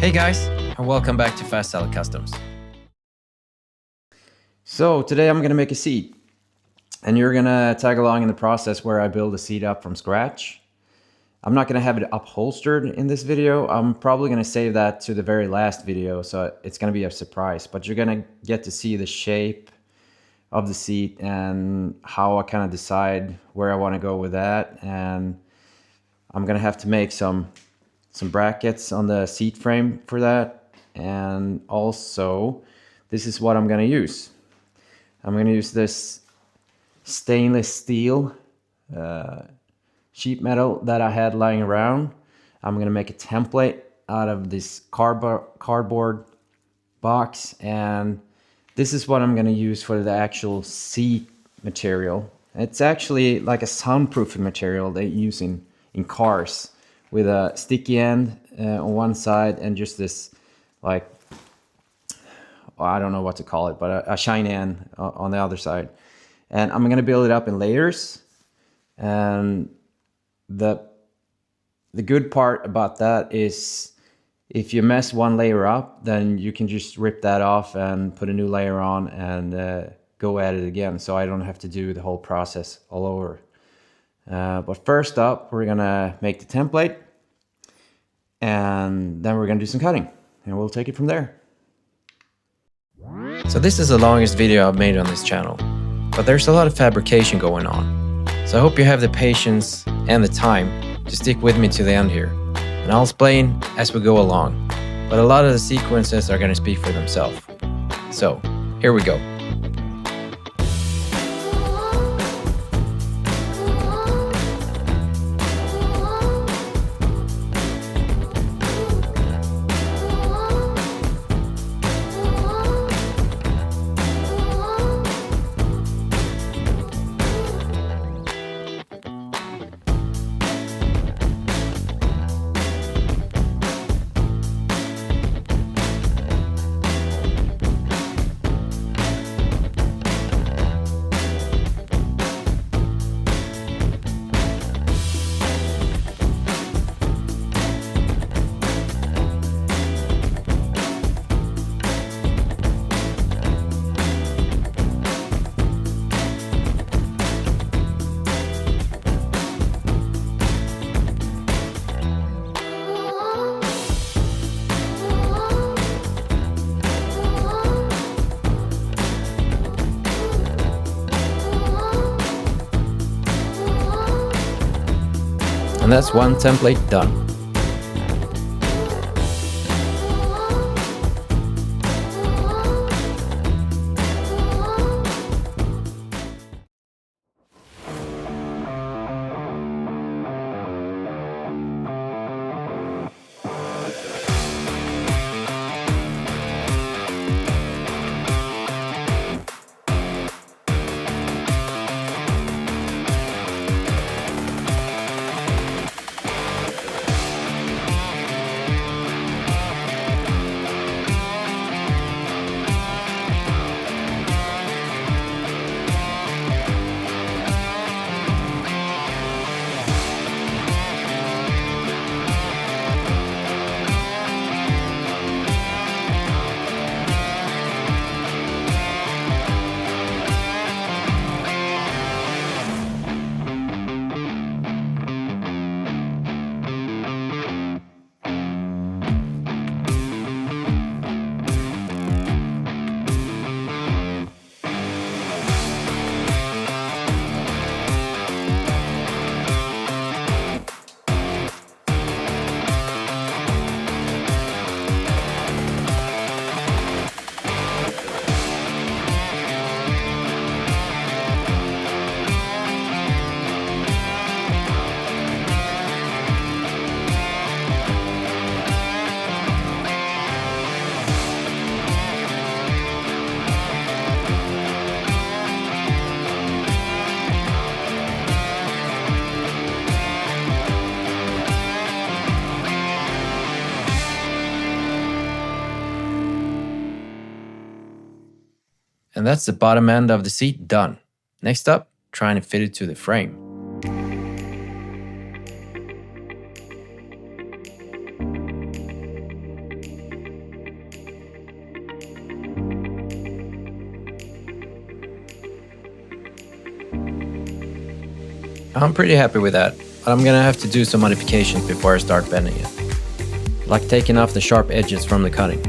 Hey guys, and welcome back to Fast Salad Customs. So today I'm gonna make a seat, and you're gonna tag along in the process where I build a seat up from scratch. I'm not gonna have it upholstered in this video. I'm probably gonna save that to the very last video, so it's gonna be a surprise, but you're gonna get to see the shape of the seat and how I kind of decide where I want to go with that. And I'm gonna have to make some brackets on the seat frame for that. And also, this is what I'm gonna use. I'm gonna use this stainless steel sheet metal that I had lying around. I'm gonna make a template out of this cardboard box, and this is what I'm gonna use for the actual seat material. It's actually like a soundproofing material they use in cars, with a sticky end on one side and just this, like, I don't know what to call it, but a shiny end on the other side. And I'm gonna build it up in layers. And the good part about that is, if you mess one layer up, then you can just rip that off and put a new layer on and go at it again. So I don't have to do the whole process all over. But first up, we're gonna make the template, and then we're gonna do some cutting, and we'll take it from there. So this is the longest video I've made on this channel, but there's a lot of fabrication going on. So I hope you have the patience and the time to stick with me to the end here. And I'll explain as we go along, but a lot of the sequences are going to speak for themselves. So here we go. And that's one template done. And that's the bottom end of the seat done. Next up, trying to fit it to the frame. I'm pretty happy with that, but I'm gonna have to do some modifications before I start bending it. Like taking off the sharp edges from the cutting.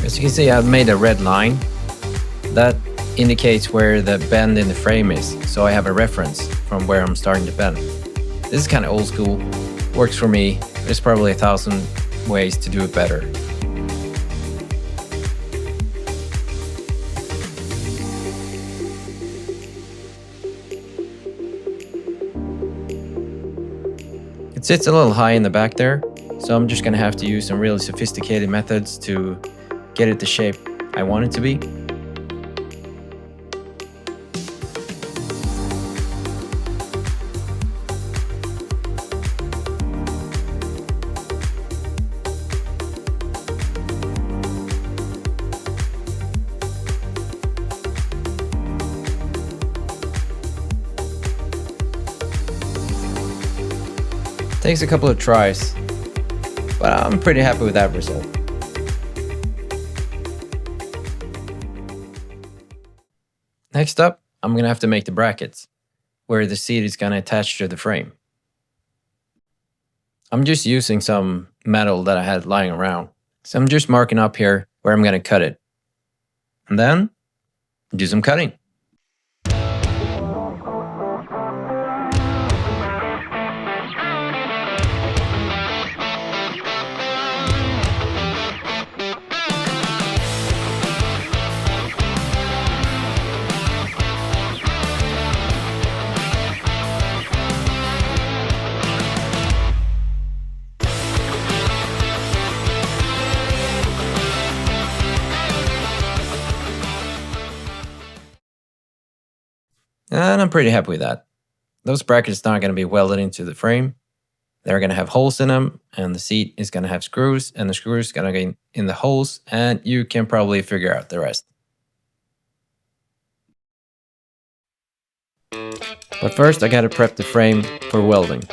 As you can see, I've made a red line. That indicates where the bend in the frame is, so I have a reference from where I'm starting to bend. This is kind of old school, works for me. There's probably 1,000 ways to do it better. It sits a little high in the back there, so I'm just gonna have to use some really sophisticated methods to get it the shape I want it to be. Takes a couple of tries, but I'm pretty happy with that result. Next up, I'm gonna have to make the brackets, where the seat is gonna attach to the frame. I'm just using some metal that I had lying around, so I'm just marking up here where I'm gonna cut it. And then, do some cutting. And I'm pretty happy with that. Those brackets are not going to be welded into the frame. They're going to have holes in them, and the seat is going to have screws, and the screws are going to go in the holes, and you can probably figure out the rest. But first I got to prep the frame for welding.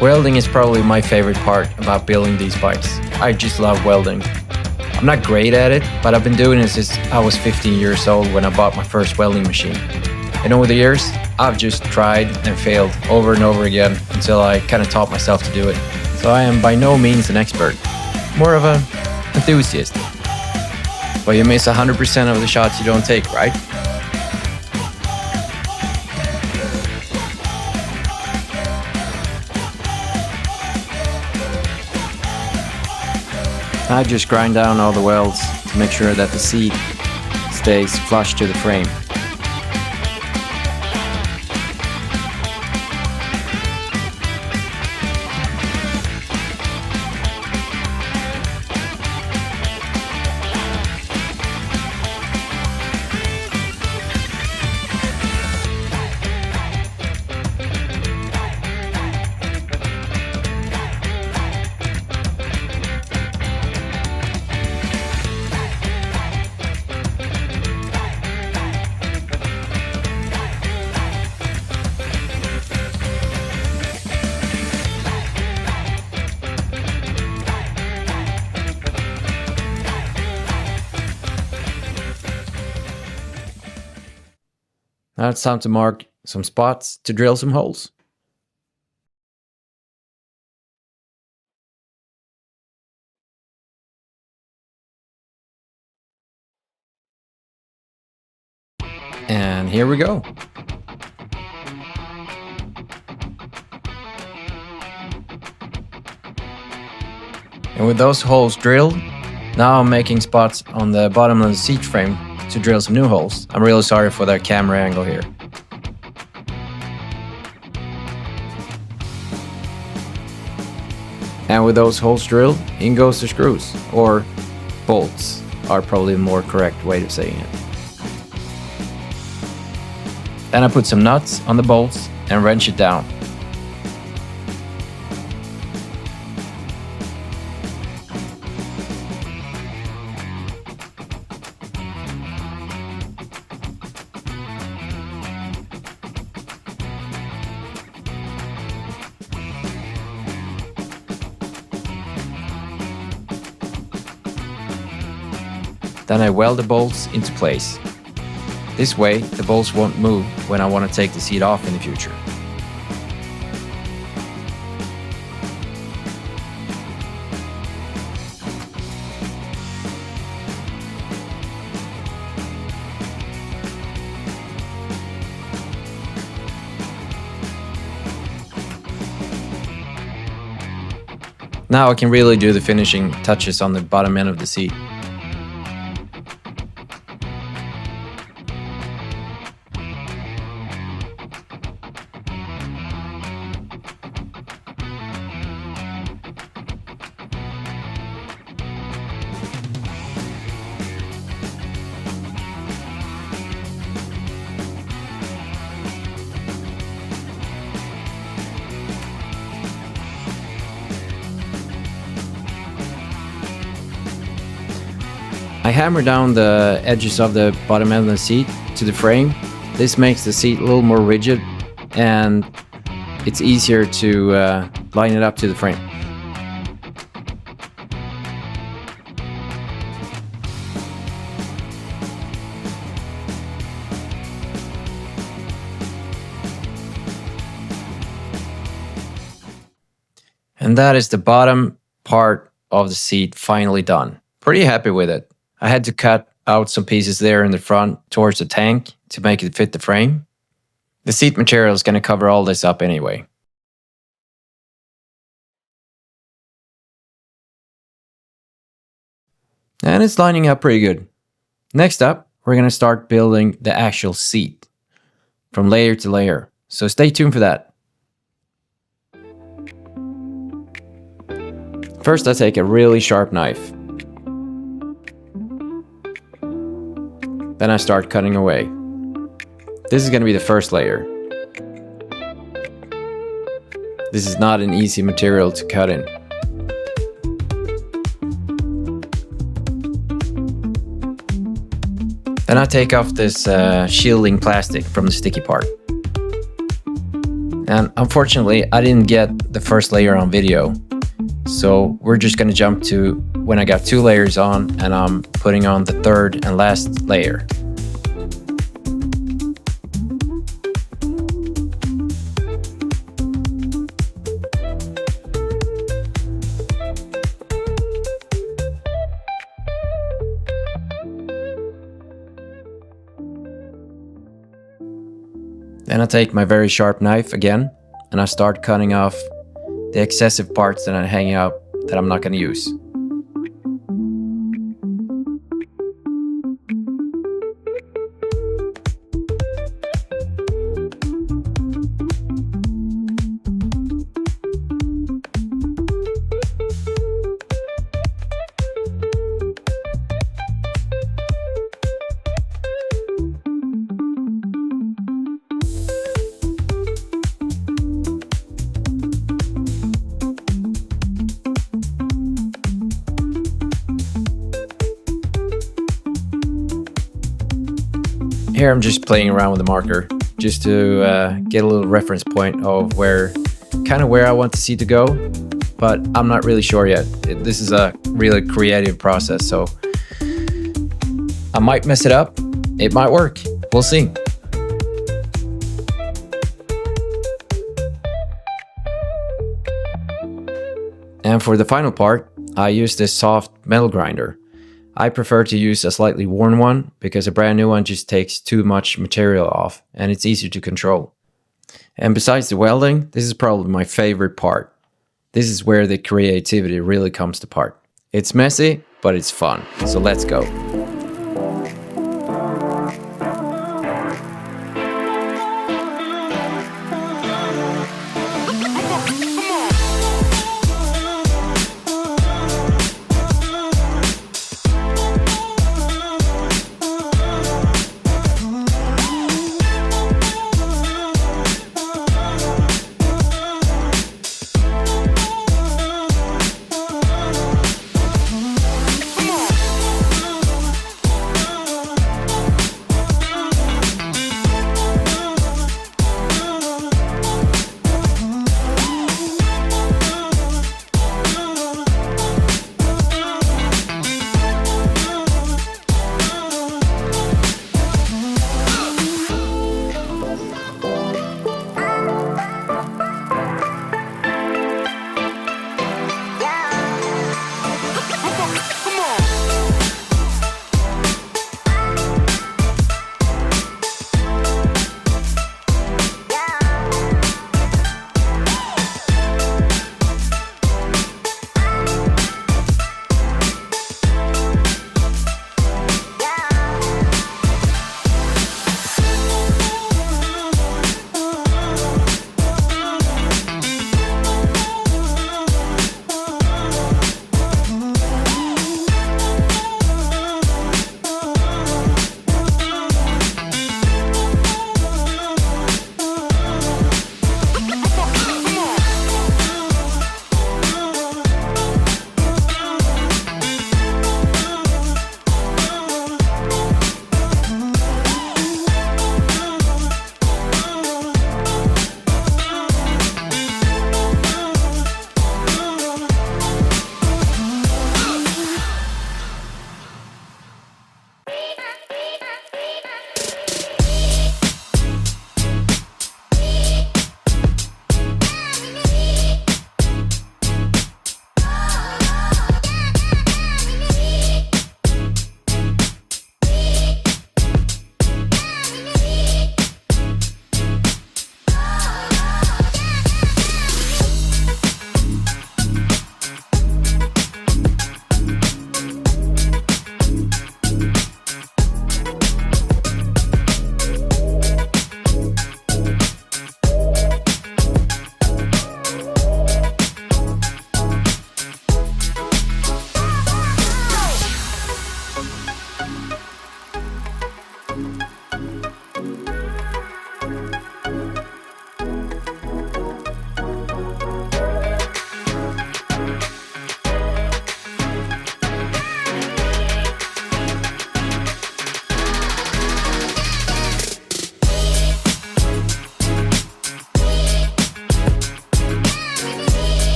Welding is probably my favorite part about building these bikes. I just love welding. I'm not great at it, but I've been doing it since I was 15 years old when I bought my first welding machine. And over the years, I've just tried and failed over and over again until I kind of taught myself to do it. So I am by no means an expert, more of an enthusiast. But you miss 100% of the shots you don't take, right? I just grind down all the welds to make sure that the seat stays flush to the frame. Now it's time to mark some spots to drill some holes. And here we go. And with those holes drilled, now I'm making spots on the bottom of the seat frame to drill some new holes. I'm really sorry for that camera angle here. And with those holes drilled, in goes the screws, or bolts are probably a more correct way of saying it. Then I put some nuts on the bolts and wrench it down. Then I weld the bolts into place. This way, the bolts won't move when I want to take the seat off in the future. Now I can really do the finishing touches on the bottom end of the seat. I hammer down the edges of the bottom end of the seat to the frame. This makes the seat a little more rigid and it's easier to line it up to the frame. And that is the bottom part of the seat finally done. Pretty happy with it. I had to cut out some pieces there in the front towards the tank to make it fit the frame. The seat material is going to cover all this up anyway. And it's lining up pretty good. Next up, we're going to start building the actual seat from layer to layer. So stay tuned for that. First, I take a really sharp knife. Then I start cutting away. This is going to be the first layer. This is not an easy material to cut in. Then I take off this shielding plastic from the sticky part. And unfortunately, I didn't get the first layer on video. So we're just going to jump to when I got 2 layers on and I'm putting on the third and last layer. Then I take my very sharp knife again and I start cutting off the excessive parts that are hanging out that I'm not going to use. Here I'm just playing around with the marker just to get a little reference point of where I want the seat to go, but I'm not really sure yet. This is a really creative process, so I might mess it up. It might work. We'll see. And for the final part, I use this soft metal grinder. I prefer to use a slightly worn one because a brand new one just takes too much material off and it's easier to control. And besides the welding, this is probably my favorite part. This is where the creativity really comes to part. It's messy, but it's fun. So let's go.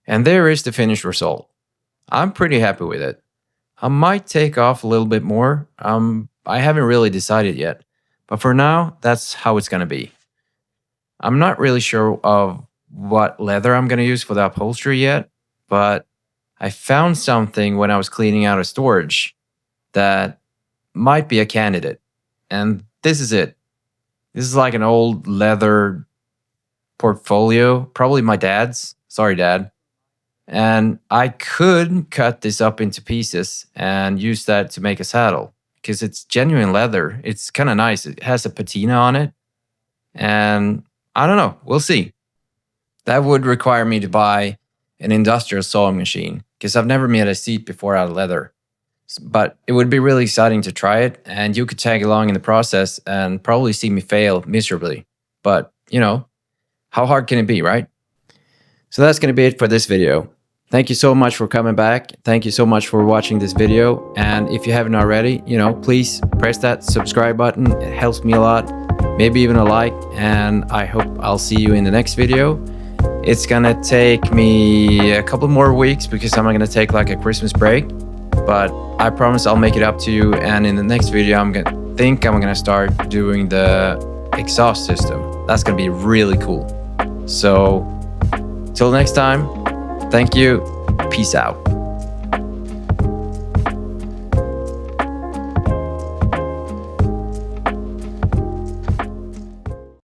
And there is the finished result. I'm pretty happy with it. I might take off a little bit more. I haven't really decided yet. But for now, that's how it's going to be. I'm not really sure of what leather I'm going to use for the upholstery yet, but I found something when I was cleaning out a storage that might be a candidate. And this is it. This is like an old leather portfolio, probably my dad's. Sorry, Dad. And I could cut this up into pieces and use that to make a saddle because it's genuine leather. It's kind of nice. It has a patina on it. And I don't know. We'll see. That would require me to buy an industrial sewing machine. because I've never made a seat before out of leather. But it would be really exciting to try it, and you could tag along in the process and probably see me fail miserably. But, you know, how hard can it be, right? So that's going to be it for this video. Thank you so much for coming back. Thank you so much for watching this video. And if you haven't already, you know, please press that subscribe button. It helps me a lot. Maybe even a like. And I hope I'll see you in the next video. It's gonna take me a couple more weeks because I'm gonna take like a Christmas break. But I promise I'll make it up to you. And in the next video, I'm gonna start doing the exhaust system. That's gonna be really cool. So till next time, thank you. Peace out.